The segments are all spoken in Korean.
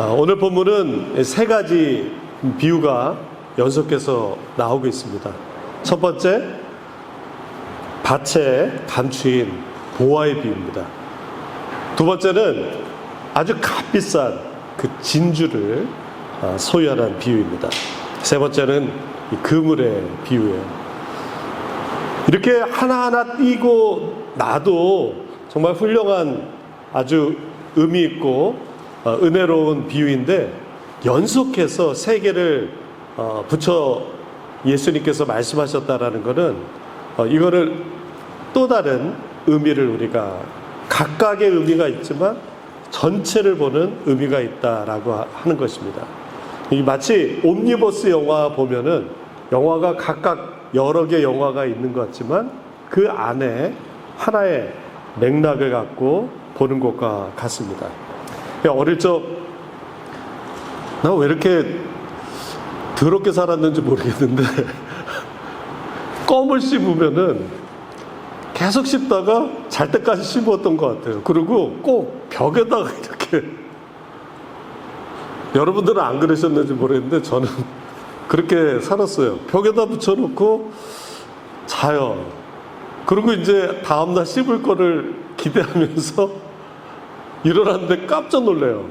오늘 본문은 세 가지 비유가 연속해서 나오고 있습니다. 첫 번째, 밭의 감추인 보화의 비유입니다. 두 번째는 아주 값비싼 그 진주를 소유하는 비유입니다. 세 번째는 이 그물의 비유예요. 이렇게 하나하나 띄고 나도 정말 훌륭한 아주 의미 있고 은혜로운 비유인데, 연속해서 세 개를 붙여 예수님께서 말씀하셨다라는 것은 이거를 또 다른 의미를, 우리가 각각의 의미가 있지만 전체를 보는 의미가 있다라고 하는 것입니다. 이 마치 옴니버스 영화 보면은 영화가 각각 여러 개 영화가 있는 것 같지만 그 안에 하나의 맥락을 갖고 보는 것과 같습니다. 어릴 적 나 왜 이렇게 더럽게 살았는지 모르겠는데 껌을 씹으면은 계속 씹다가 잘 때까지 씹었던 것 같아요. 그리고 꼭 벽에다가 이렇게, 여러분들은 안 그러셨는지 모르겠는데 저는 그렇게 살았어요. 벽에다 붙여놓고 자요. 그리고 이제 다음날 씹을 거를 기대하면서 일어났는데 깜짝 놀래요.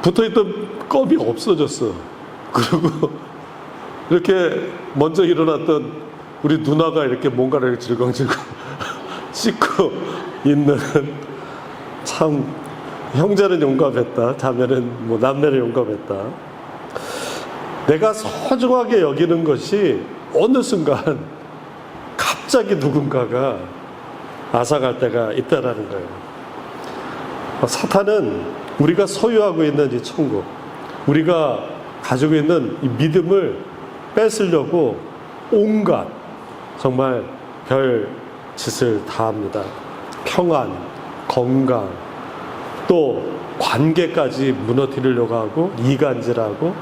붙어있던 껌이 없어졌어. 그리고 이렇게 먼저 일어났던 우리 누나가 이렇게 뭔가를 질겅질겅 씻고 있는, 참 형제는 용감했다, 자매는 뭐 남매는 용감했다. 내가 소중하게 여기는 것이 어느 순간 갑자기 누군가가 앗아갈 때가 있다라는 거예요. 사탄은 우리가 소유하고 있는 이 천국, 우리가 가지고 있는 이 믿음을 뺏으려고 온갖 정말 별 짓을 다 합니다. 평안, 건강, 또 관계까지 무너뜨리려고 하고, 이간질하고,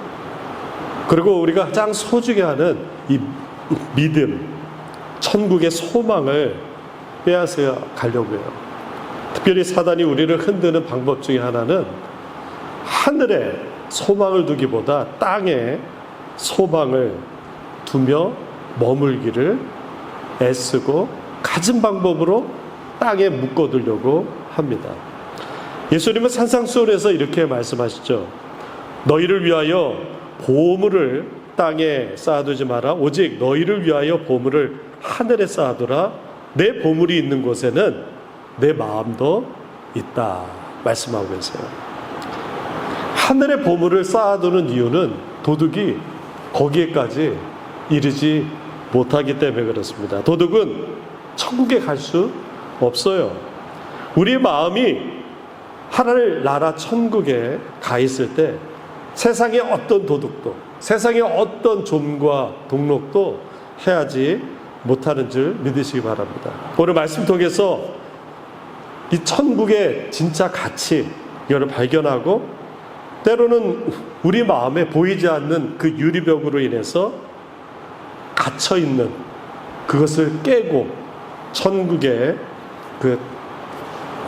그리고 우리가 가장 소중히 하는 이 믿음, 천국의 소망을 빼앗아 가려고 해요. 특별히 사단이 우리를 흔드는 방법 중에 하나는 하늘에 소망을 두기보다 땅에 소망을 두며 머물기를 애쓰고 가진 방법으로 땅에 묶어두려고 합니다. 예수님은 산상수훈에서 이렇게 말씀하시죠. 너희를 위하여 보물을 땅에 쌓아두지 마라. 오직 너희를 위하여 보물을 하늘에 쌓아두라. 내 보물이 있는 곳에는 내 마음도 있다 말씀하고 계세요. 하늘의 보물을 쌓아두는 이유는 도둑이 거기에까지 이르지 못하기 때문에 그렇습니다. 도둑은 천국에 갈 수 없어요. 우리의 마음이 하늘 나라 천국에 가 있을 때 세상의 어떤 도둑도, 세상의 어떤 좀과 동록도 해하지 못하는 줄 믿으시기 바랍니다. 오늘 말씀 통해서 이 천국의 진짜 가치, 이거를 발견하고, 때로는 우리 마음에 보이지 않는 그 유리벽으로 인해서 갇혀있는 그것을 깨고 천국의 그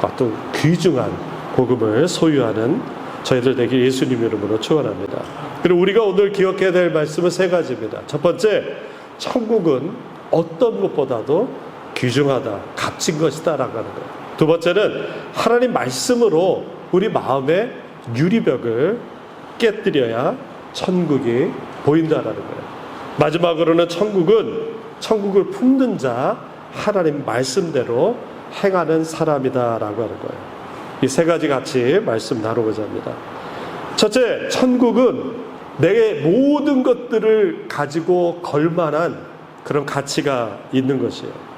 어떤 귀중한 복음을 소유하는 저희들 되길 예수님 이름으로 축원합니다. 그리고 우리가 오늘 기억해야 될 말씀은 세 가지입니다. 첫 번째, 천국은 어떤 것보다도 귀중하다, 값진 것이다라고 하는 거예요. 두 번째는 하나님 말씀으로 우리 마음의 유리벽을 깨뜨려야 천국이 보인다라는 거예요. 마지막으로는 천국을 품는 자, 하나님 말씀대로 행하는 사람이다라고 하는 거예요. 이 세 가지 같이 말씀 나누고자 합니다. 첫째, 천국은 내 모든 것들을 가지고 걸만한 그런 가치가 있는 것이에요.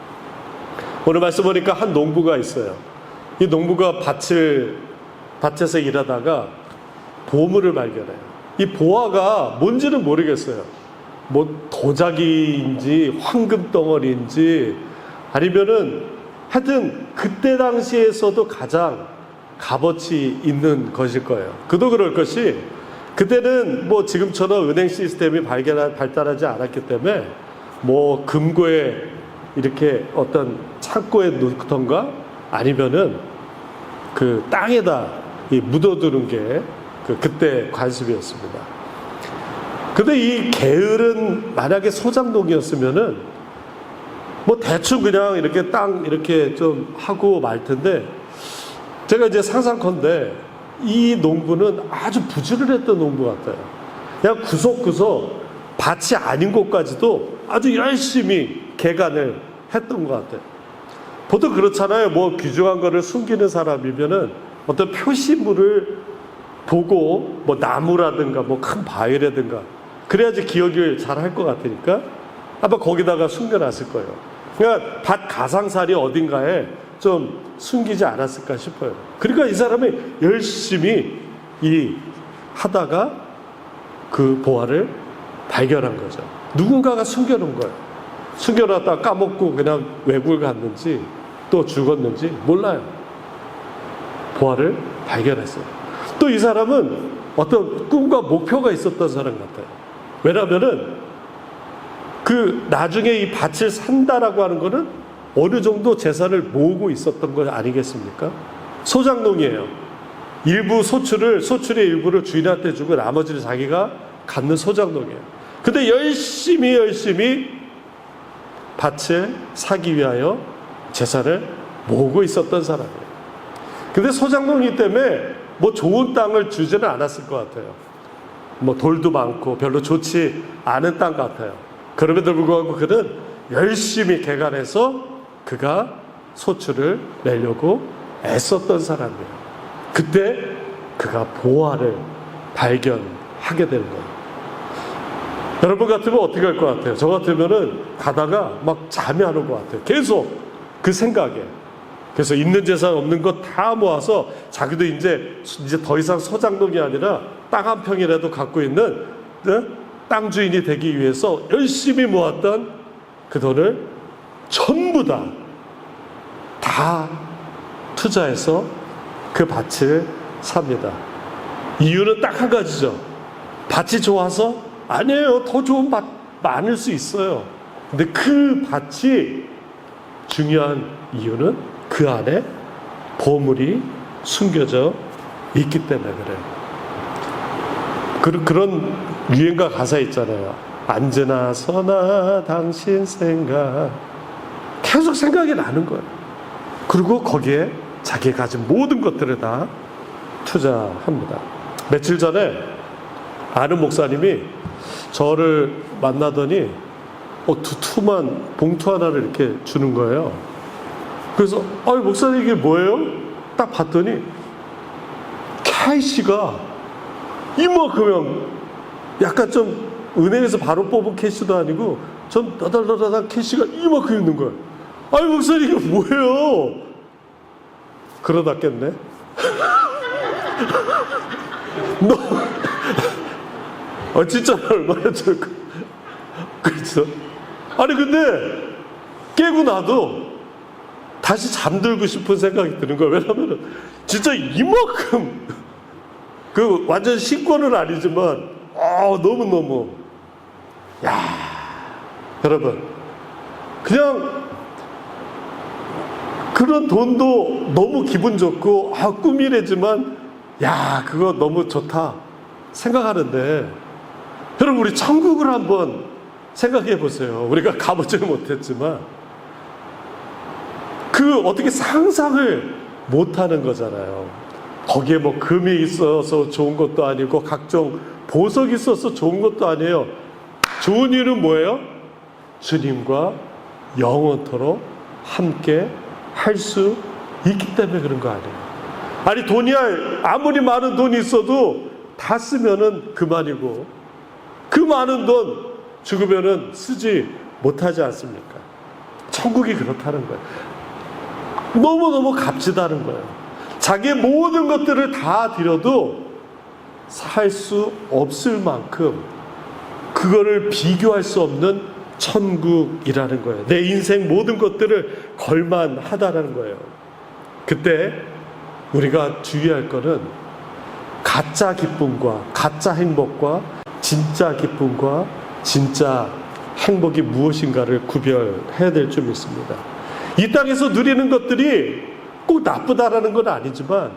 오늘 말씀 보니까 한 농부가 있어요. 이 농부가 밭에서 일하다가 보물을 발견해요. 이 보화가 뭔지는 모르겠어요. 뭐 도자기인지 황금 덩어리인지, 아니면은 하여튼 그때 당시에서도 가장 값어치 있는 것일 거예요. 그도 그럴 것이, 그때는 뭐 지금처럼 은행 시스템이 발달하지 않았기 때문에 뭐 금고에 이렇게 어떤 창고에 놓던가 아니면은 그 땅에다 이 묻어두는 게 그때 관습이었습니다. 근데 이 게으른 만약에 소장농이었으면은 뭐 대충 그냥 이렇게 땅 이렇게 좀 하고 말 텐데, 제가 이제 상상컨대 이 농부는 아주 부지런했던 농부 같아요. 그냥 구석구석 밭이 아닌 곳까지도 아주 열심히 개간을 했던 것 같아요. 보통 그렇잖아요. 뭐 귀중한 거를 숨기는 사람이면은 어떤 표시물을 보고 뭐 나무라든가 뭐 큰 바위라든가 그래야지 기억을 잘 할 것 같으니까 아마 거기다가 숨겨놨을 거예요. 그러니까 밭 가상살이 어딘가에 좀 숨기지 않았을까 싶어요. 그러니까 이 사람이 열심히 하다가 그 보화를 발견한 거죠. 누군가가 숨겨놓은 거예요. 숨겨놨다가 까먹고 그냥 외국을 갔는지 또 죽었는지 몰라요. 보화를 발견했어요. 또 이 사람은 어떤 꿈과 목표가 있었던 사람 같아요. 왜냐하면은 나중에 이 밭을 산다라고 하는 거는 어느 정도 재산을 모으고 있었던 거 아니겠습니까? 소장농이에요. 소출의 일부를 주인한테 주고 나머지를 자기가 갖는 소장농이에요. 근데 열심히 밭을 사기 위하여 재산을 모으고 있었던 사람이에요. 근데 소장농이기 때문에 뭐 좋은 땅을 주지는 않았을 것 같아요. 뭐 돌도 많고 별로 좋지 않은 땅 같아요. 그럼에도 불구하고 그는 열심히 개간해서 그가 소출을 내려고 애썼던 사람이에요. 그때 그가 보화를 발견하게 되는 거예요. 여러분 같으면 어떻게 할 것 같아요? 저 같으면은 가다가 막 잠이 안 올 것 같아요. 계속 그 생각에. 그래서 있는 재산 없는 것 다 모아서 자기도 이제 더 이상 소장농이 아니라 땅 한 평이라도 갖고 있는 땅 주인이 되기 위해서 열심히 모았던 그 돈을 전부 다 투자해서 그 밭을 삽니다. 이유는 딱 한 가지죠. 밭이 좋아서? 아니에요. 더 좋은 밭 많을 수 있어요. 근데 그 밭이 중요한 이유는 그 안에 보물이 숨겨져 있기 때문에 그래요. 그런 유행가 가사 있잖아요. 언제나 서나 당신 생각. 계속 생각이 나는 거예요. 그리고 거기에 자기가 가진 모든 것들을 다 투자합니다. 며칠 전에 아는 목사님이 저를 만나더니 두툼한 봉투 하나를 이렇게 주는 거예요. 그래서 목사님 이게 뭐예요? 딱 봤더니 캐시가 이만큼면 약간 좀 은행에서 바로 뽑은 캐시도 아니고 좀 나달나달한 캐시가 이만큼 있는 거예요. 목사님 이게 뭐예요? 그러다 깼네. 너 진짜 얼마나 좋을까? 그렇죠? 근데 깨고 나도 다시 잠들고 싶은 생각이 드는 거예요. 왜냐하면 진짜 이만큼 완전 신권은 아니지만 너무너무 여러분 그냥 그런 돈도 너무 기분 좋고 꿈이래지만 그거 너무 좋다 생각하는데, 여러분 우리 천국을 한번 생각해 보세요. 우리가 가보지는 못했지만 어떻게 상상을 못하는 거잖아요. 거기에 뭐 금이 있어서 좋은 것도 아니고 각종 보석이 있어서 좋은 것도 아니에요. 좋은 이유는 뭐예요? 주님과 영원토록 함께 할 수 있기 때문에 그런 거 아니에요. 돈이야 아무리 많은 돈이 있어도 다 쓰면은 그만이고 그 많은 돈 죽으면은 쓰지 못하지 않습니까? 천국이 그렇다는 거예요. 너무너무 값지다는 거예요. 자기의 모든 것들을 다 드려도 살 수 없을 만큼 그거를 비교할 수 없는 천국이라는 거예요. 내 인생 모든 것들을 걸만하다는 거예요. 그때 우리가 주의할 거는 가짜 기쁨과 가짜 행복과 진짜 기쁨과 진짜 행복이 무엇인가를 구별해야 될 줄 믿습니다. 이 땅에서 누리는 것들이 꼭 나쁘다라는 건 아니지만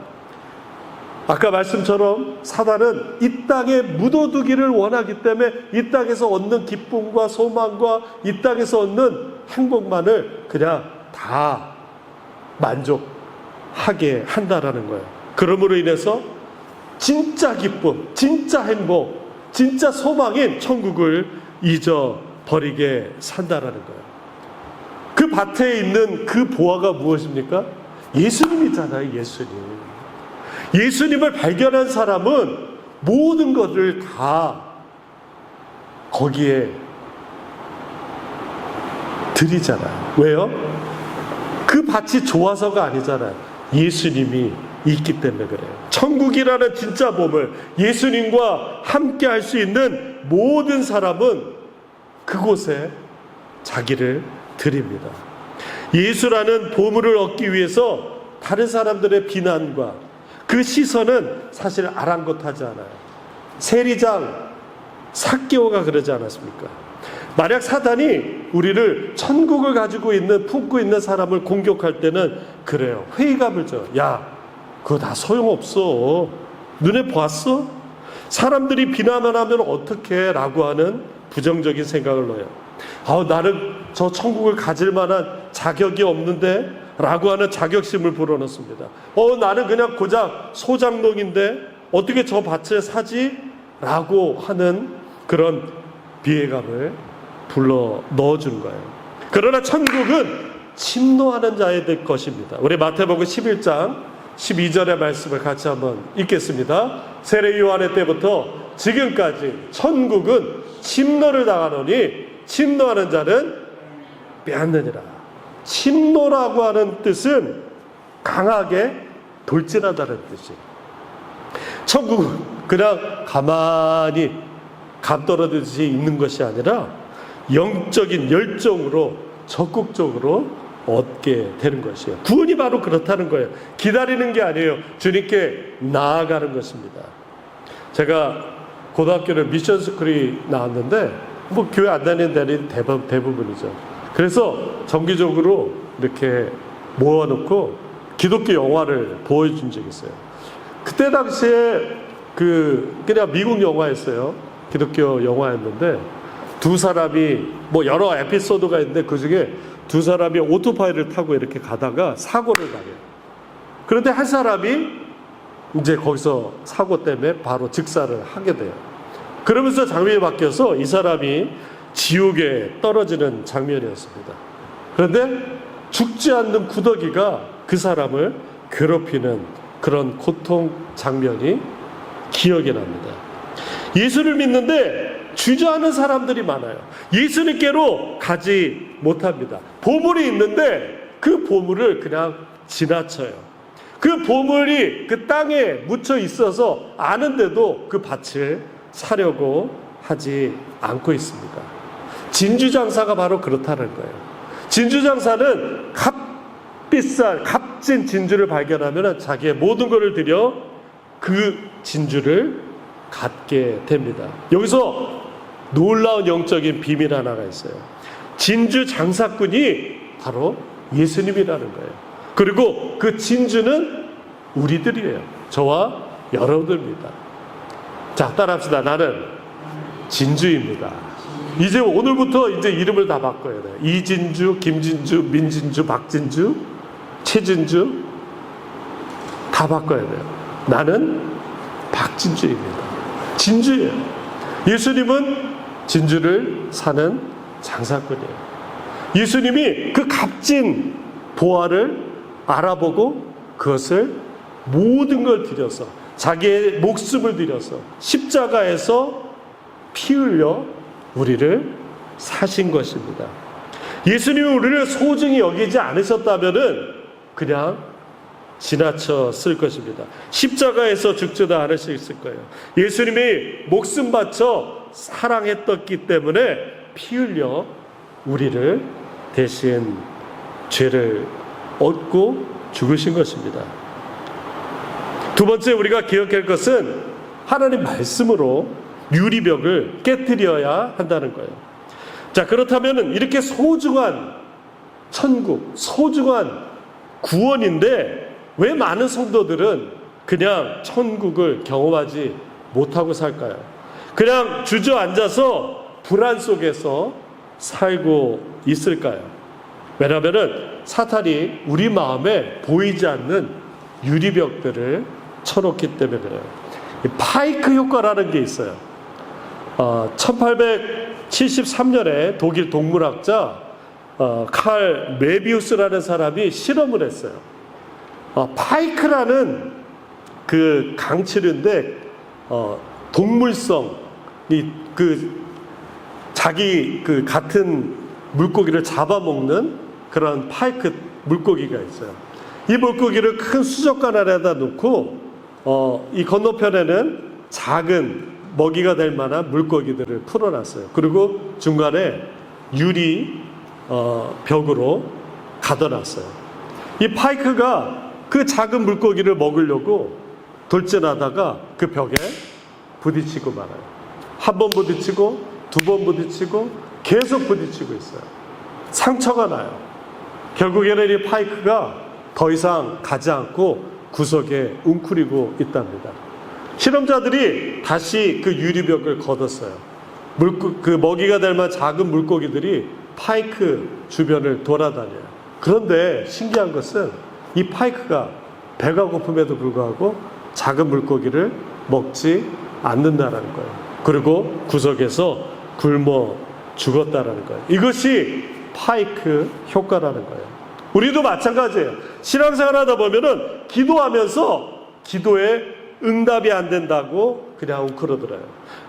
아까 말씀처럼 사단은 이 땅에 묻어두기를 원하기 때문에 이 땅에서 얻는 기쁨과 소망과 이 땅에서 얻는 행복만을 그냥 다 만족하게 한다라는 거예요. 그러므로 인해서 진짜 기쁨, 진짜 행복, 진짜 소망인 천국을 잊어버리게 산다라는 거예요. 그 밭에 있는 그 보화가 무엇입니까? 예수님이잖아요. 예수님을 발견한 사람은 모든 것을 다 거기에 드리잖아요. 왜요? 그 밭이 좋아서가 아니잖아요. 예수님이 있기 때문에 그래요. 천국이라는 진짜 보물, 예수님과 함께 할 수 있는 모든 사람은 그곳에 자기를 드립니다. 예수라는 보물을 얻기 위해서 다른 사람들의 비난과 그 시선은 사실 아랑곳하지 않아요. 세리장 삭개오가 그러지 않았습니까? 만약 사단이 우리를 천국을 가지고 있는, 품고 있는 사람을 공격할 때는 그래요. 회의감을 줘요. 야, 그거 다 소용없어. 눈에 보았어? 사람들이 비난만 하면 어떡해? 라고 하는 부정적인 생각을 넣어요. 나는 저 천국을 가질 만한 자격이 없는데? 라고 하는 자격심을 불어넣습니다. 나는 그냥 고작 소장농인데 어떻게 저 밭을 사지? 라고 하는 그런 비애감을 불러 넣어주는 거예요. 그러나 천국은 침노하는 자의 될 것입니다. 우리 마태복음 11장 12절의 말씀을 같이 한번 읽겠습니다. 세례 요한의 때부터 지금까지 천국은 침노를 당하노니 침노하는 자는 빼앗느니라. 침노라고 하는 뜻은 강하게 돌진하다는 뜻이에요. 천국은 그냥 가만히 감 떨어지듯이 있는 것이 아니라 영적인 열정으로 적극적으로 얻게 되는 것이에요. 구원이 바로 그렇다는 거예요. 기다리는 게 아니에요. 주님께 나아가는 것입니다. 제가 고등학교를 미션 스쿨이 나왔는데 교회 안 다니는 데는 대부분이죠. 그래서 정기적으로 이렇게 모아놓고 기독교 영화를 보여준 적이 있어요. 그때 당시에 그냥 미국 영화였어요. 기독교 영화였는데 두 사람이 여러 에피소드가 있는데 그 중에 두 사람이 오토바이를 타고 이렇게 가다가 사고를 당해요. 그런데 한 사람이 이제 거기서 사고 때문에 바로 즉사를 하게 돼요. 그러면서 장면이 바뀌어서 이 사람이 지옥에 떨어지는 장면이었습니다. 그런데 죽지 않는 구더기가 그 사람을 괴롭히는 그런 고통 장면이 기억이 납니다. 예수를 믿는데 주저하는 사람들이 많아요. 예수님께로 가지 못합니다. 보물이 있는데 그 보물을 그냥 지나쳐요. 그 보물이 그 땅에 묻혀 있어서 아는데도 그 밭을 사려고 하지 않고 있습니다. 진주장사가 바로 그렇다는 거예요. 진주장사는 값진 진주를 발견하면 자기의 모든 것을 들여 그 진주를 갖게 됩니다. 여기서 놀라운 영적인 비밀 하나가 있어요. 진주 장사꾼이 바로 예수님이라는 거예요. 그리고 그 진주는 우리들이에요. 저와 여러분들입니다. 자, 따라합시다. 나는 진주입니다. 이제 오늘부터 이제 이름을 다 바꿔야 돼요. 이진주, 김진주, 민진주, 박진주, 최진주 다 바꿔야 돼요. 나는 박진주입니다. 진주예요. 예수님은 진주를 사는 장사꾼이에요. 예수님이 그 값진 보화를 알아보고 그것을 모든 걸 들여서 자기의 목숨을 들여서 십자가에서 피 흘려 우리를 사신 것입니다. 예수님이 우리를 소중히 여기지 않으셨다면은 그냥 지나쳤을 것입니다. 십자가에서 죽지도 않으셨을 거예요. 예수님이 목숨 바쳐 사랑했었기 때문에 피 흘려 우리를 대신 죄를 얻고 죽으신 것입니다. 두 번째 우리가 기억할 것은 하나님 말씀으로 유리벽을 깨뜨려야 한다는 거예요. 자, 그렇다면 이렇게 소중한 천국, 소중한 구원인데 왜 많은 성도들은 그냥 천국을 경험하지 못하고 살까요? 그냥 주저앉아서 불안 속에서 살고 있을까요? 왜냐하면 사탄이 우리 마음에 보이지 않는 유리벽들을 쳐놓기 때문에 그래요. 파이크 효과라는 게 있어요. 1873년에 독일 동물학자 칼 메비우스라는 사람이 실험을 했어요. 파이크라는 그 강치류인데 동물성 자기 그 같은 물고기를 잡아먹는 그런 파이크 물고기가 있어요. 이 물고기를 큰 수족관 안에다 놓고 이 건너편에는 작은 먹이가 될 만한 물고기들을 풀어놨어요. 그리고 중간에 유리 벽으로 가둬놨어요. 이 파이크가 그 작은 물고기를 먹으려고 돌진하다가 그 벽에 부딪히고 말아요. 한 번 부딪히고 두 번 부딪히고 계속 부딪히고 있어요. 상처가 나요. 결국에는 이 파이크가 더 이상 가지 않고 구석에 웅크리고 있답니다. 실험자들이 다시 그 유리벽을 걷었어요. 그 먹이가 될 만한 작은 물고기들이 파이크 주변을 돌아다녀요. 그런데 신기한 것은 이 파이크가 배가 고픔에도 불구하고 작은 물고기를 먹지 않는다라는 거예요. 그리고 구석에서 굶어 죽었다라는 거예요. 이것이 파이크 효과라는 거예요. 우리도 마찬가지예요. 신앙생활 하다 보면은 기도하면서 기도에 응답이 안 된다고 그냥 웅크러들어요.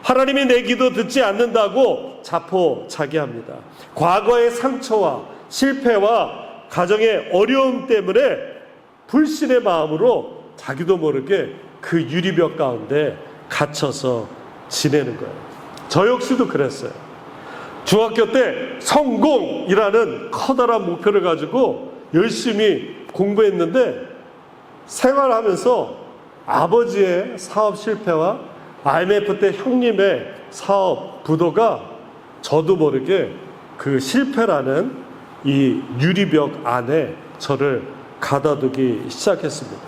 하나님이 내 기도 듣지 않는다고 자포자기합니다. 과거의 상처와 실패와 가정의 어려움 때문에 불신의 마음으로 자기도 모르게 그 유리벽 가운데 갇혀서 지내는 거예요. 저 역시도 그랬어요. 중학교 때 성공이라는 커다란 목표를 가지고 열심히 공부했는데 생활하면서 아버지의 사업 실패와 IMF 때 형님의 사업 부도가 저도 모르게 그 실패라는 이 유리벽 안에 저를 가다두기 시작했습니다.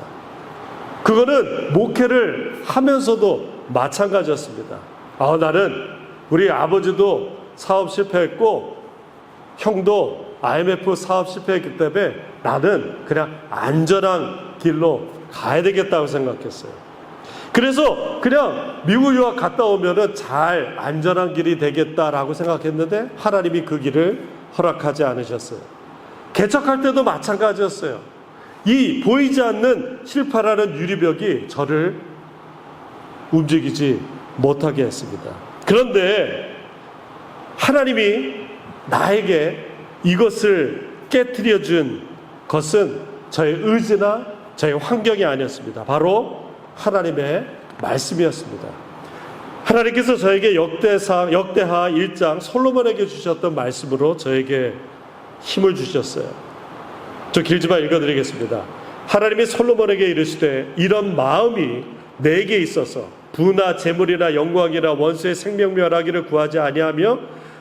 그거는 목회를 하면서도 마찬가지였습니다. 나는 우리 아버지도 사업 실패했고 형도 IMF 사업 실패했기 때문에 나는 그냥 안전한 길로 가야 되겠다고 생각했어요. 그래서 그냥 미국 유학 갔다 오면은 잘 안전한 길이 되겠다라고 생각했는데 하나님이 그 길을 허락하지 않으셨어요. 개척할 때도 마찬가지였어요. 이 보이지 않는 실패라는 유리벽이 저를 움직이지 못하게 했습니다. 그런데 하나님이 나에게 이것을 깨트려 준 것은 저의 의지나 저의 환경이 아니었습니다. 바로 하나님의 말씀이었습니다. 하나님께서 저에게 역대하 1장 솔로몬에게 주셨던 말씀으로 저에게 힘을 주셨어요. 저 길지만 읽어드리겠습니다. 하나님이 솔로몬에게 이르시되 이런 마음이 내게 있어서 부나 재물이나 영광이나 원수의 생명멸하기를 구하지 아니하며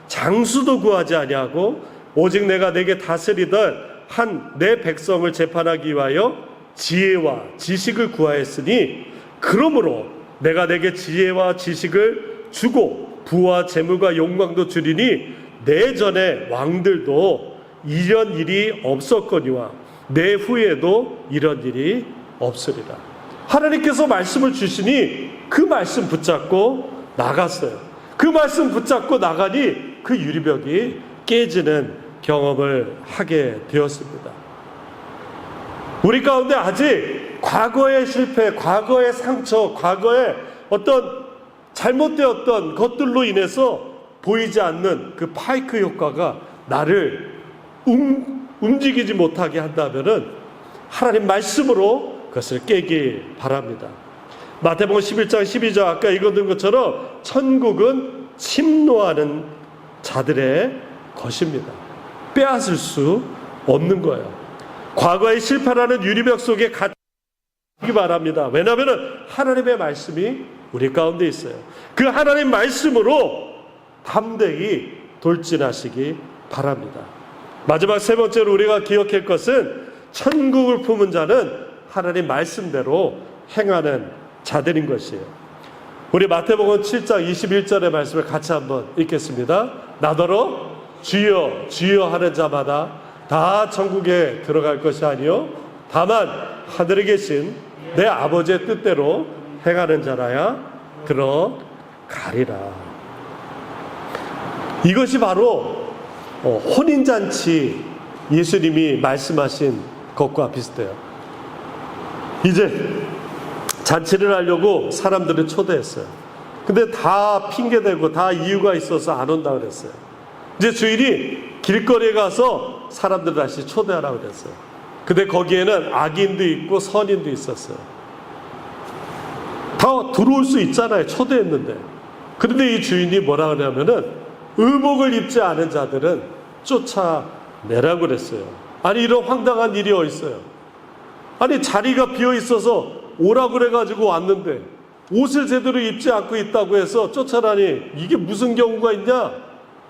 장수도 구하지 아니하고 오직 내가 내게 다스리던 한 내 백성을 재판하기 위하여 지혜와 지식을 구하였으니 그러므로 내가 내게 지혜와 지식을 주고 부와 재물과 영광도 주리니 내 전에 왕들도 이런 일이 없었거니와 내 후에도 이런 일이 없으리라. 하나님께서 말씀을 주시니 그 말씀 붙잡고 나갔어요. 그 말씀 붙잡고 나가니 그 유리벽이 깨지는 경험을 하게 되었습니다. 우리 가운데 아직 과거의 실패, 과거의 상처, 과거의 어떤 잘못되었던 것들로 인해서 보이지 않는 그 파이크 효과가 나를 움직이지 못하게 한다면은 하나님 말씀으로 그것을 깨길 바랍니다. 마태복음 11장 12절 아까 읽어둔 것처럼 천국은 침노하는 자들의 것입니다. 빼앗을 수 없는 거예요. 과거의 실패라는 유리벽 속에 갇히기 바랍니다. 왜냐하면 하나님의 말씀이 우리 가운데 있어요. 그 하나님 말씀으로 담대히 돌진하시기 바랍니다. 마지막 세 번째로 우리가 기억할 것은 천국을 품은 자는 하나님 말씀대로 행하는 자들인 것이에요. 우리 마태복음 7장 21절의 말씀을 같이 한번 읽겠습니다. 나더러 주여 주여 하는 자마다 다 천국에 들어갈 것이 아니요 다만 하늘에 계신 내 아버지의 뜻대로 행하는 자라야 들어가리라. 이것이 바로 혼인잔치 예수님이 말씀하신 것과 비슷해요. 이제 잔치를 하려고 사람들을 초대했어요. 근데 다 핑계대고 다 이유가 있어서 안 온다 그랬어요. 이제 주인이 길거리에 가서 사람들을 다시 초대하라고 그랬어요. 근데 거기에는 악인도 있고 선인도 있었어요. 다 들어올 수 있잖아요. 초대했는데. 그런데 이 주인이 뭐라 그러냐면은 의복을 입지 않은 자들은 쫓아내라고 그랬어요. 아니 이런 황당한 일이 어디 있어요? 아니 자리가 비어 있어서 오라고 그래가지고 왔는데 옷을 제대로 입지 않고 있다고 해서 쫓아라니 이게 무슨 경우가 있냐?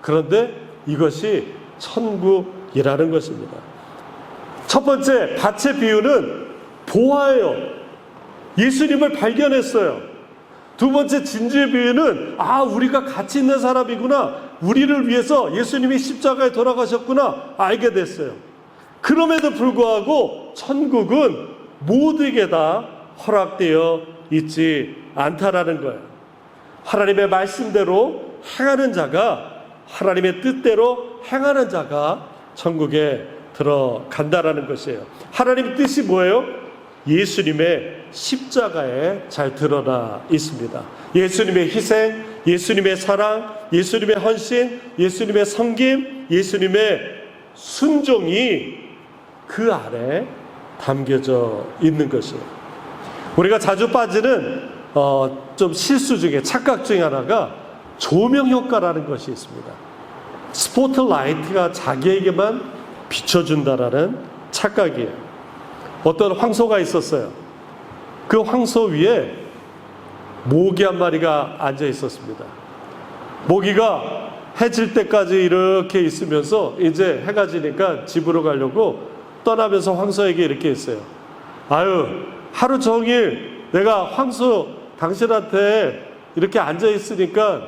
그런데 이것이 천국이라는 것입니다. 첫 번째 밭의 비유는 보화예요. 예수님을 발견했어요. 두 번째 진주의 비유는 우리가 가치 있는 사람이구나. 우리를 위해서 예수님이 십자가에 돌아가셨구나 알게 됐어요. 그럼에도 불구하고 천국은 모두에게 다 허락되어 있지 않다라는 거예요. 하나님의 말씀대로 행하는 자가 하나님의 뜻대로 행하는 자가 천국에 들어간다라는 것이에요. 하나님의 뜻이 뭐예요? 예수님의 십자가에 잘 드러나 있습니다. 예수님의 희생, 예수님의 사랑, 예수님의 헌신, 예수님의 섬김, 예수님의 순종이 그 안에 담겨져 있는 것이에요. 우리가 자주 빠지는 좀 실수 중에 착각 중에 하나가 조명 효과라는 것이 있습니다. 스포트라이트가 자기에게만 비춰준다라는 착각이에요. 어떤 황소가 있었어요. 그 황소 위에 모기 한 마리가 앉아 있었습니다. 모기가 해질 때까지 이렇게 있으면서 이제 해가 지니까 집으로 가려고 떠나면서 황소에게 이렇게 했어요. 하루 종일 내가 황소 당신한테 이렇게 앉아 있으니까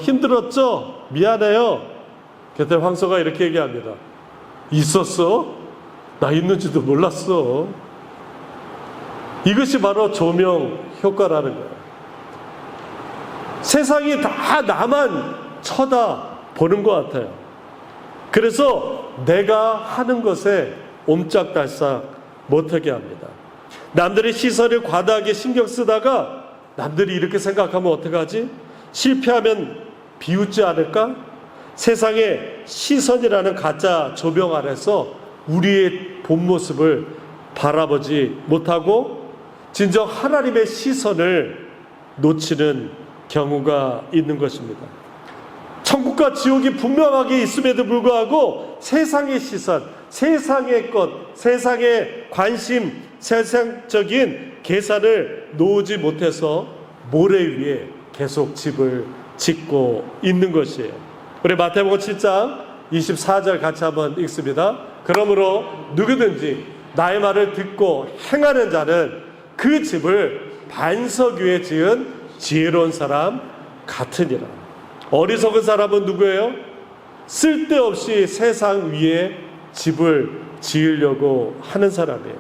힘들었죠? 미안해요. 그때 황소가 이렇게 얘기합니다. 있었어? 나 있는지도 몰랐어. 이것이 바로 조명 효과라는 거예요. 세상이 다 나만 쳐다보는 것 같아요. 그래서 내가 하는 것에 옴짝달싹 못하게 합니다. 남들의 시선을 과다하게 신경 쓰다가 남들이 이렇게 생각하면 어떡하지? 실패하면 비웃지 않을까? 세상의 시선이라는 가짜 조명 아래서 우리의 본 모습을 바라보지 못하고 진정 하나님의 시선을 놓치는 경우가 있는 것입니다. 천국과 지옥이 분명하게 있음에도 불구하고 세상의 시선, 세상의 것, 세상의 관심, 세상적인 계산을 놓지 못해서 모래 위에 계속 집을 짓고 있는 것이에요. 우리 마태복음 7장 24절 같이 한번 읽습니다. 그러므로 누구든지 나의 말을 듣고 행하는 자는 그 집을 반석 위에 지은 지혜로운 사람 같으니라. 어리석은 사람은 누구예요? 쓸데없이 세상 위에 집을 지으려고 하는 사람이에요.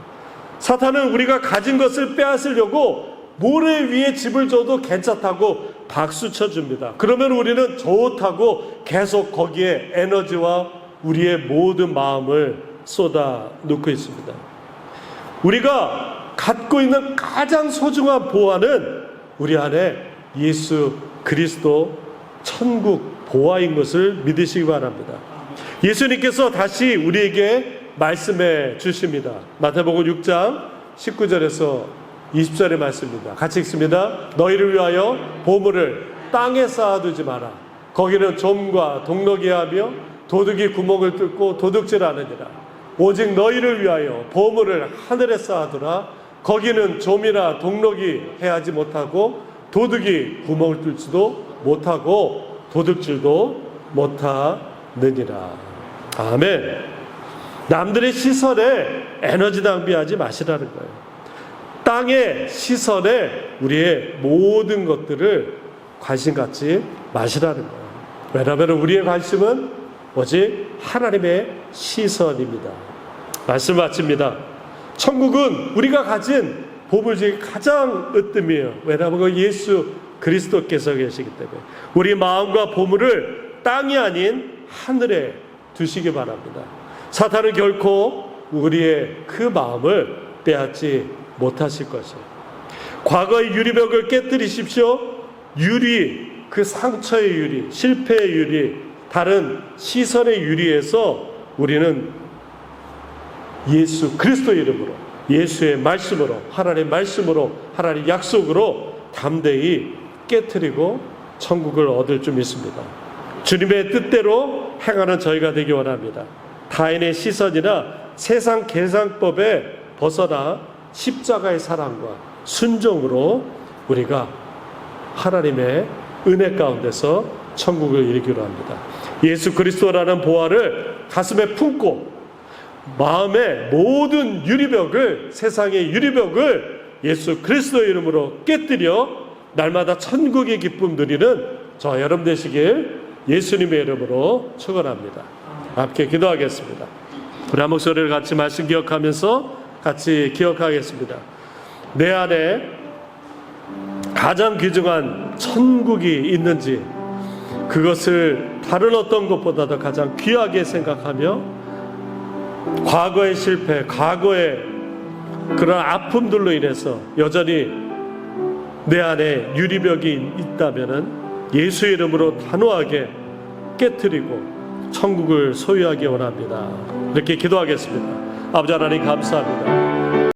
사탄은 우리가 가진 것을 빼앗으려고 모래 위에 집을 줘도 괜찮다고 박수 쳐줍니다. 그러면 우리는 좋다고 계속 거기에 에너지와 우리의 모든 마음을 쏟아 놓고 있습니다. 우리가 갖고 있는 가장 소중한 보화는 우리 안에 예수 그리스도 천국 보화인 것을 믿으시기 바랍니다. 예수님께서 다시 우리에게 말씀해 주십니다. 마태복음 6장 19절에서 20절의 말씀입니다. 같이 읽습니다. 너희를 위하여 보물을 땅에 쌓아두지 마라. 거기는 좀과 동록이 하며 도둑이 구멍을 뚫고 도둑질하느니라. 오직 너희를 위하여 보물을 하늘에 쌓아두라. 거기는 좀이나 동록이 해하지 못하고 도둑이 구멍을 뚫지도 못하고 도둑질도 못하느니라. 아멘. 남들의 시선에 에너지 낭비하지 마시라는 거예요. 땅의 시선에 우리의 모든 것들을 관심 갖지 마시라는 거예요. 왜냐하면 우리의 관심은 오직 하나님의 시선입니다. 말씀 마칩니다. 천국은 우리가 가진 보물 중에 가장 으뜸이에요. 왜냐하면 예수 그리스도께서 계시기 때문에 우리 마음과 보물을 땅이 아닌 하늘에 두시기 바랍니다. 사탄은 결코 우리의 그 마음을 빼앗지 못하실 것이에요. 과거의 유리벽을 깨뜨리십시오. 유리, 그 상처의 유리, 실패의 유리, 다른 시선의 유리에서 우리는 예수 그리스도의 이름으로, 예수의 말씀으로, 하나님의 말씀으로, 하나님의 약속으로 담대히 깨트리고 천국을 얻을 줄 믿습니다. 주님의 뜻대로 행하는 저희가 되기 원합니다. 타인의 시선이나 세상 계산법에 벗어나 십자가의 사랑과 순종으로 우리가 하나님의 은혜 가운데서 천국을 이루기로 합니다. 예수 그리스도라는 보화를 가슴에 품고 마음의 모든 유리벽을, 세상의 유리벽을 예수 그리스도의 이름으로 깨뜨려 날마다 천국의 기쁨 누리는 저와 여러분 되시길 예수님의 이름으로 축원합니다. 함께 기도하겠습니다. 우리 한 목소리를 같이 말씀 기억하면서 같이 기억하겠습니다. 내 안에 가장 귀중한 천국이 있는지, 그것을 다른 어떤 것보다도 가장 귀하게 생각하며 과거의 실패, 과거의 그런 아픔들로 인해서 여전히 내 안에 유리벽이 있다면은 예수의 이름으로 단호하게 깨트리고 천국을 소유하기 원합니다. 이렇게 기도하겠습니다. 아버지 하나님 감사합니다.